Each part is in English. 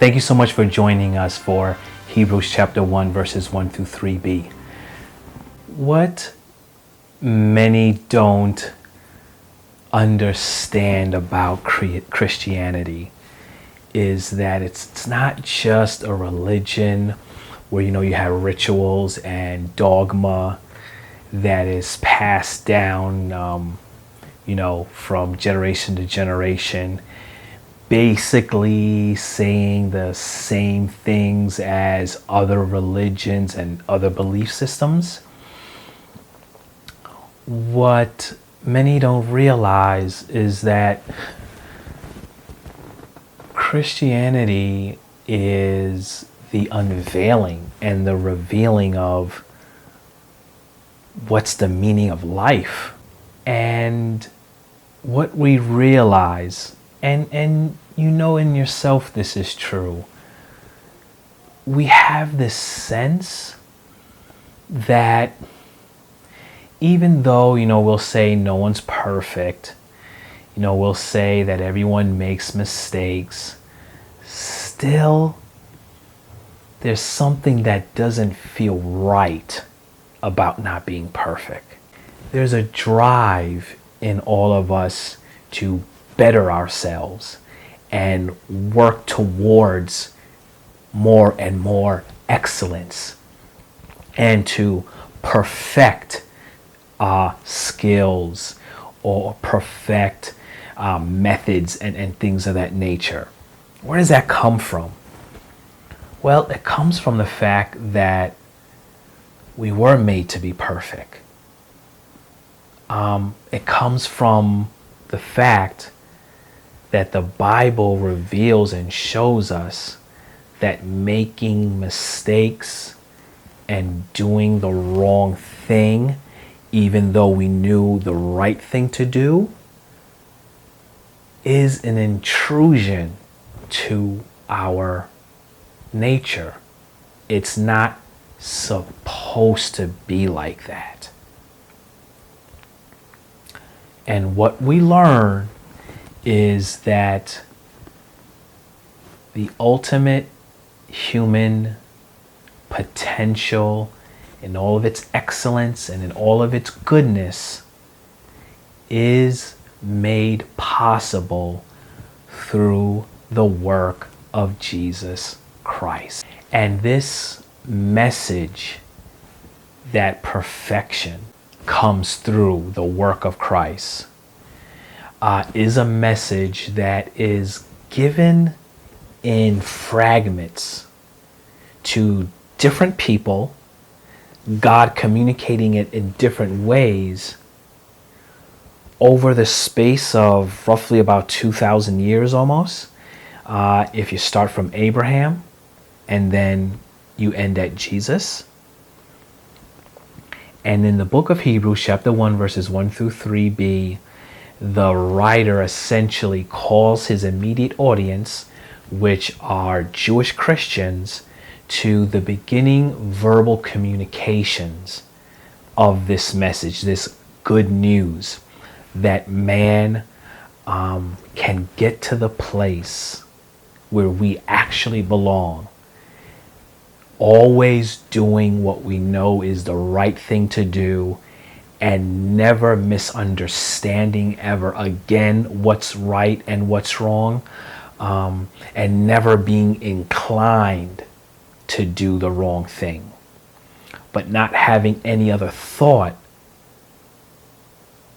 Thank you so much for joining us for Hebrews chapter 1, verses 1 through 3b. What many don't understand about Christianity is that it's not just a religion where you have rituals and dogma that is passed down from generation to generation, basically saying the same things as other religions and other belief systems. What many don't realize is that Christianity is the unveiling and the revealing of what's the meaning of life. And what we realize, and in yourself this is true, we have this sense that even though, we'll say no one's perfect, we'll say that everyone makes mistakes, still there's something that doesn't feel right about not being perfect. There's a drive in all of us to better ourselves and work towards more and more excellence and to perfect skills or perfect methods and things of that nature. Where does that come from? Well, it comes from the fact that we were made to be perfect. It comes from the fact that the Bible reveals and shows us that making mistakes and doing the wrong thing, even though we knew the right thing to do, is an intrusion to our nature. It's not supposed to be like that. And what we learn is that the ultimate human potential in all of its excellence and in all of its goodness is made possible through the work of Jesus Christ. And this message that perfection comes through the work of Christ is a message that is given in fragments to different people, God communicating it in different ways over the space of roughly about 2,000 years almost. If you start from Abraham and then you end at Jesus. And in the book of Hebrews, chapter 1, verses 1 through 3b, the writer essentially calls his immediate audience, which are Jewish Christians, to the beginning verbal communications of this message, this good news that man can get to the place where we actually belong, always doing what we know is the right thing to do and never misunderstanding ever again what's right and what's wrong, and never being inclined to do the wrong thing, but not having any other thought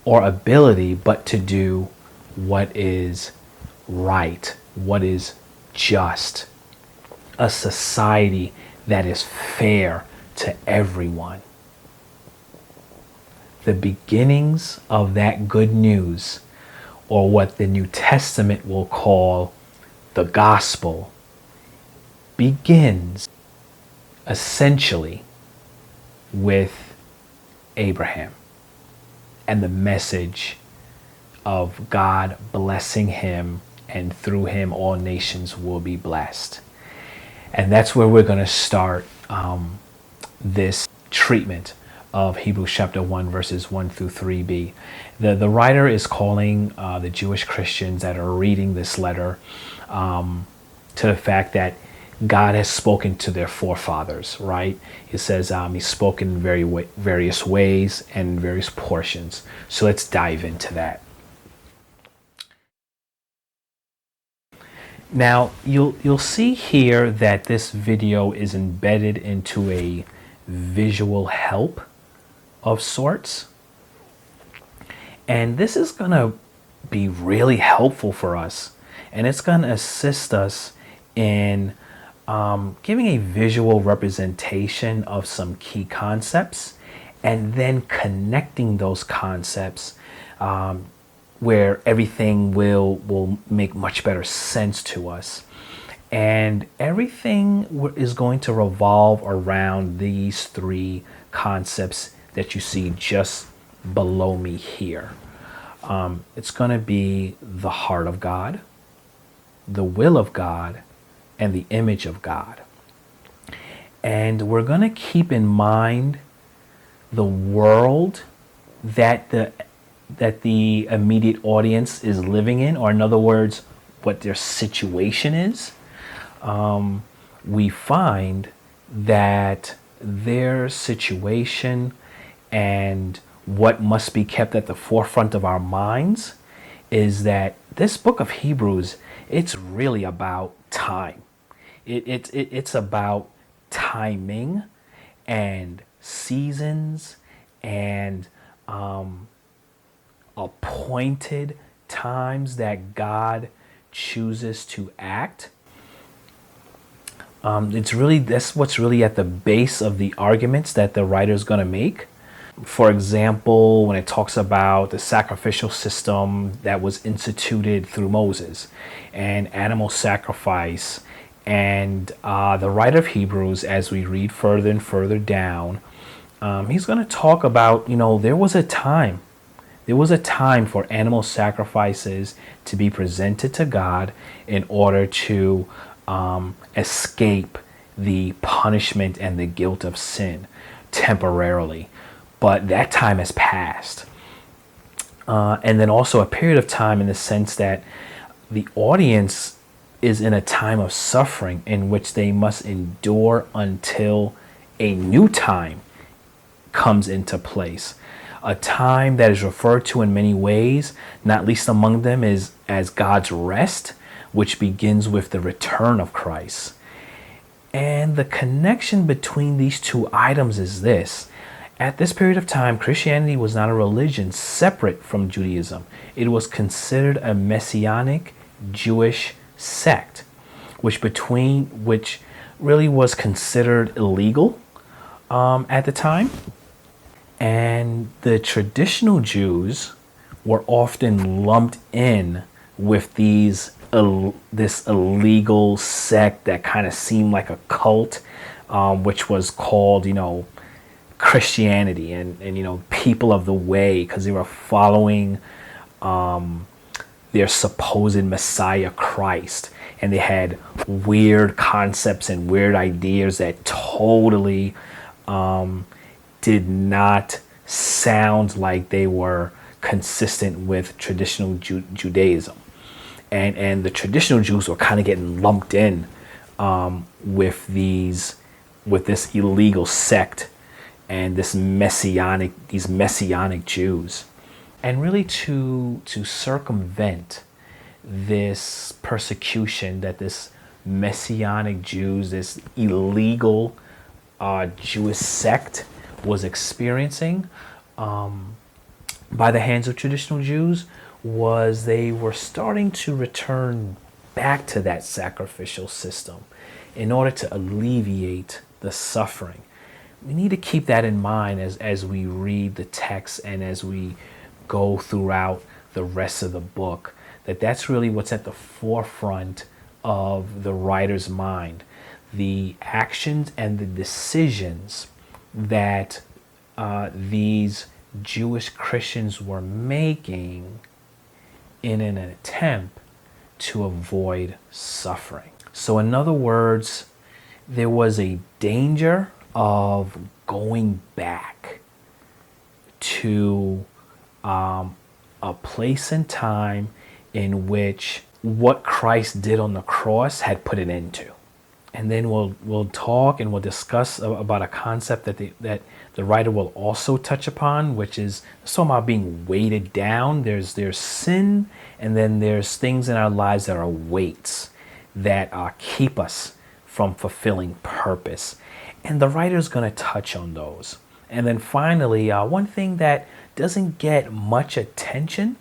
or ability but to do what is right, what is just, a society that is fair to everyone. The beginnings of that good news, or what the New Testament will call the gospel, begins essentially with Abraham and the message of God blessing him, and through him all nations will be blessed. And that's where we're going to start this treatment of Hebrews chapter 1, verses 1 through 3b. The writer is calling the Jewish Christians that are reading this letter to the fact that God has spoken to their forefathers, right? It says he's spoken in various ways and various portions. So let's dive into that. Now, you'll see here that this video is embedded into a visual help of sorts. And this is going to be really helpful for us. And it's going to assist us in giving a visual representation of some key concepts and then connecting those concepts where everything will make much better sense to us. And everything is going to revolve around these three concepts that you see just below me here. It's going to be the heart of God, the will of God, and the image of God. And we're going to keep in mind the world that the immediate audience is living in, or in other words, what their situation is. We find that their situation and what must be kept at the forefront of our minds is that this book of Hebrews, it's really about time. It's about timing and seasons and appointed times that God chooses to act. That's what's really at the base of the arguments that the writer is going to make. For example, when it talks about the sacrificial system that was instituted through Moses and animal sacrifice, and the writer of Hebrews, as we read further and further down, he's going to talk about, there was a time for animal sacrifices to be presented to God in order to escape the punishment and the guilt of sin temporarily. But that time has passed. And then also a period of time in the sense that the audience is in a time of suffering in which they must endure until a new time comes into place. A time that is referred to in many ways, not least among them is as God's rest, which begins with the return of Christ. And the connection between these two items is this. At this period of time, Christianity was not a religion separate from Judaism. It was considered a messianic Jewish sect, which really was considered illegal at the time. And the traditional Jews were often lumped in with this illegal sect that kind of seemed like a cult, which was called, Christianity and people of the way, because they were following their supposed Messiah Christ, and they had weird concepts and weird ideas that totally did not sound like they were consistent with traditional Judaism, and the traditional Jews were kind of getting lumped in with this illegal sect and these messianic Jews. And really to circumvent this persecution that this messianic Jews, this illegal Jewish sect was experiencing by the hands of traditional Jews, was they were starting to return back to that sacrificial system in order to alleviate the suffering. We need to keep that in mind as we read the text and as we go throughout the rest of the book, that's really what's at the forefront of the writer's mind. The actions and the decisions that these Jewish Christians were making in an attempt to avoid suffering. So in other words, there was a danger of going back to a place and time in which what Christ did on the cross had put an end to. And then we'll talk and we'll discuss about a concept that the writer will also touch upon, which is talking about being weighted down. There's sin, and then there's things in our lives that are weights that keep us from fulfilling purpose. And the writer is going to touch on those. And then finally, one thing that doesn't get much attention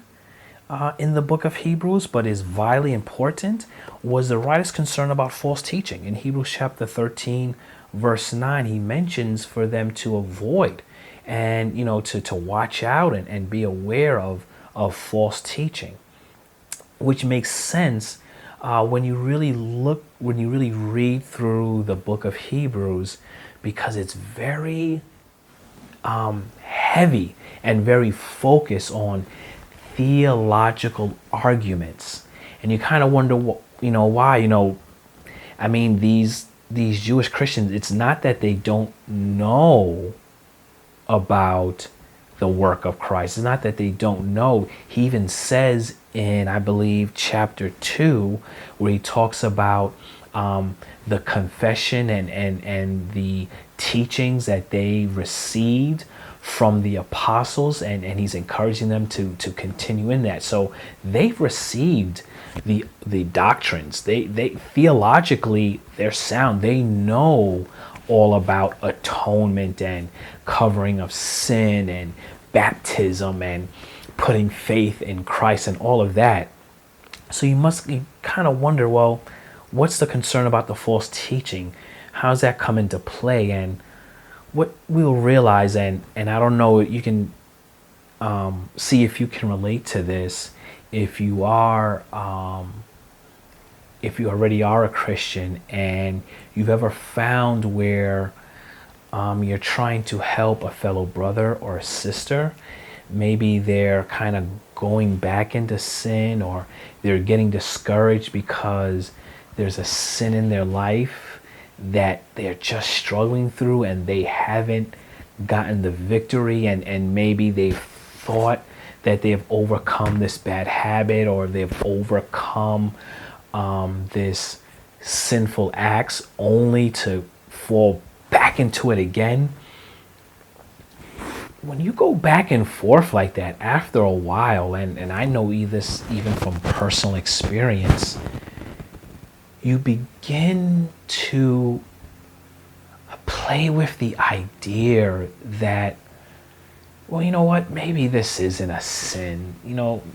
in the book of Hebrews, but is vitally important, was the writer's concern about false teaching. In Hebrews chapter 13, verse 9, he mentions for them to avoid and, to watch out and be aware of false teaching, which makes sense when you really read through the book of Hebrews, because it's very heavy and very focused on theological arguments. And you kind of wonder, why. I mean, these Jewish Christians, it's not that they don't know about the work of Christ. It's not that they don't know. He even says in, I believe, chapter 2, where he talks about the confession and the teachings that they received from the apostles, and he's encouraging them to continue in that. So they've received the doctrines. They theologically, they're sound. They know all about atonement and covering of sin and baptism and putting faith in Christ and all of that. So you kind of wonder, well, what's the concern about the false teaching? How's that come into play? And what we'll realize, and I don't know, you can see if you can relate to this, if you already are a Christian and you've ever found where you're trying to help a fellow brother or a sister. Maybe they're kind of going back into sin, or they're getting discouraged because there's a sin in their life that they're just struggling through and they haven't gotten the victory, and maybe they've thought that they've overcome this bad habit, or they've overcome this sinful acts, only to fall back into it again. When you go back and forth like that, after a while, and I know this even from personal experience, you begin to play with the idea that, well, you know what, maybe this isn't a sin.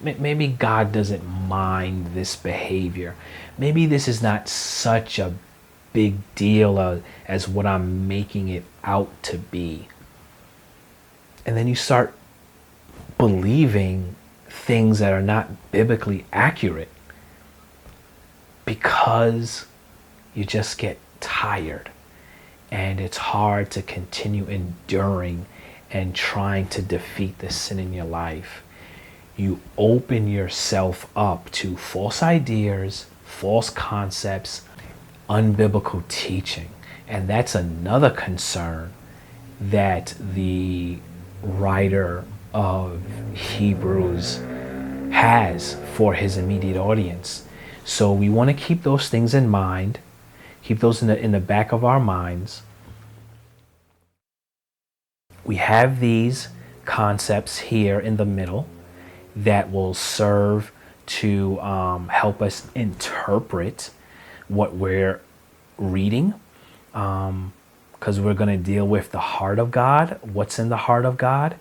Maybe God doesn't mind this behavior. Maybe this is not such a big deal as what I'm making it out to be. And then you start believing things that are not biblically accurate because you just get tired, and it's hard to continue enduring and trying to defeat the sin in your life. You open yourself up to false ideas, false concepts, unbiblical teaching. And that's another concern that the writer of Hebrews has for his immediate audience. So we want to keep those things in mind, keep those in the back of our minds. We have these concepts here in the middle that will serve to help us interpret what we're reading, because we're going to deal with the heart of God. What's in the heart of God?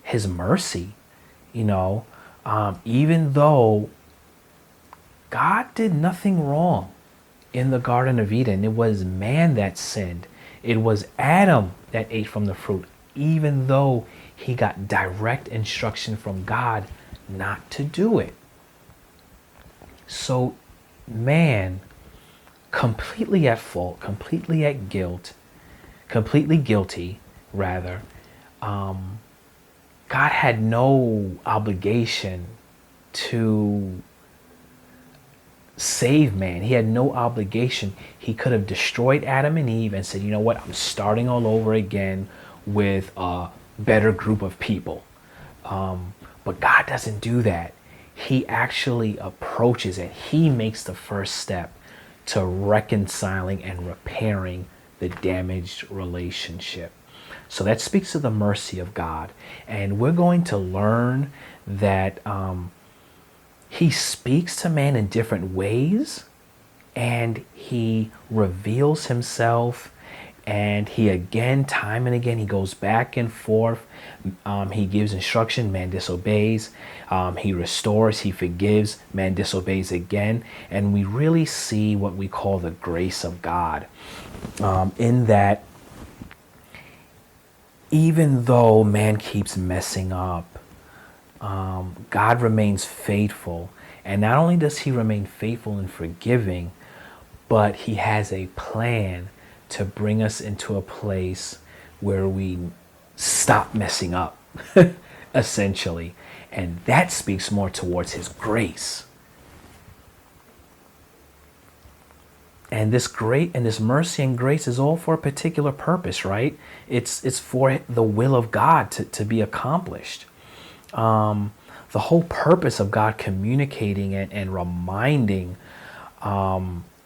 His mercy. Even though God did nothing wrong in the Garden of Eden, it was man that sinned. It was Adam that ate from the fruit, even though he got direct instruction from God not to do it. So man, completely at fault, completely at guilt, completely guilty, rather, God had no obligation to save man. He had no obligation. He could have destroyed Adam and Eve and said, you know what, I'm starting all over again with a better group of people. But God doesn't do that. he actually approaches and he makes the first step to reconciling and repairing the damaged relationship. So that speaks to the mercy of God. And we're going to learn that he speaks to man in different ways, and he reveals himself, and he again, time and again, he goes back and forth. He gives instruction, man disobeys. He restores, he forgives, man disobeys again. And we really see what we call the grace of God, in that even though man keeps messing up, God remains faithful. And not only does he remain faithful and forgiving, but he has a plan to bring us into a place where we stop messing up, essentially. And that speaks more towards his grace. And this mercy and grace is all for a particular purpose, right? It's for the will of God to be accomplished. The whole purpose of God communicating and reminding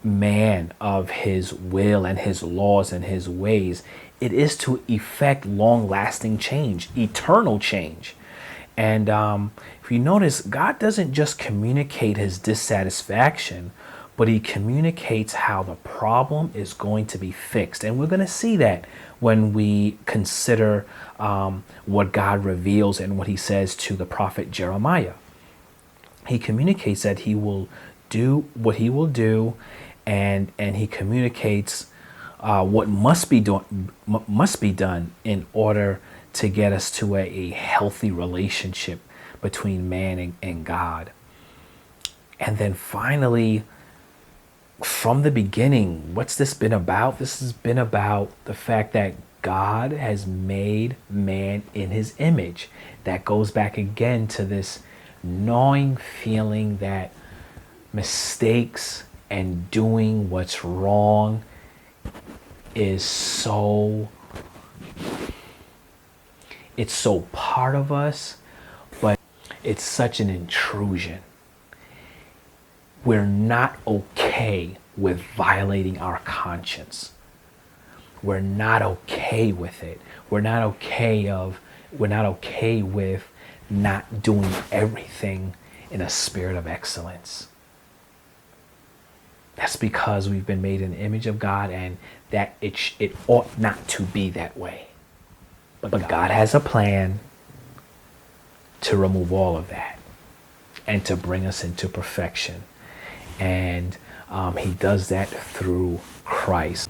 man of his will and his laws and his ways, it is to effect long-lasting change, eternal change. And if you notice, God doesn't just communicate his dissatisfaction, but he communicates how the problem is going to be fixed. And we're going to see that when we consider what God reveals and what he says to the prophet Jeremiah. He communicates that he will do what he will do, and he communicates what must be done in order to get us to a healthy relationship between man and God. And then finally, from the beginning, what's this been about? This has been about the fact that God has made man in his image. That goes back again to this gnawing feeling that mistakes and doing what's wrong is it's so part of us, but it's such an intrusion. We're not okay with violating our conscience. We're not okay with it. We're not okay with not doing everything in a spirit of excellence. That's because we've been made in the image of God, and that it ought not to be that way. But God has a plan to remove all of that and to bring us into perfection. And he does that through Christ.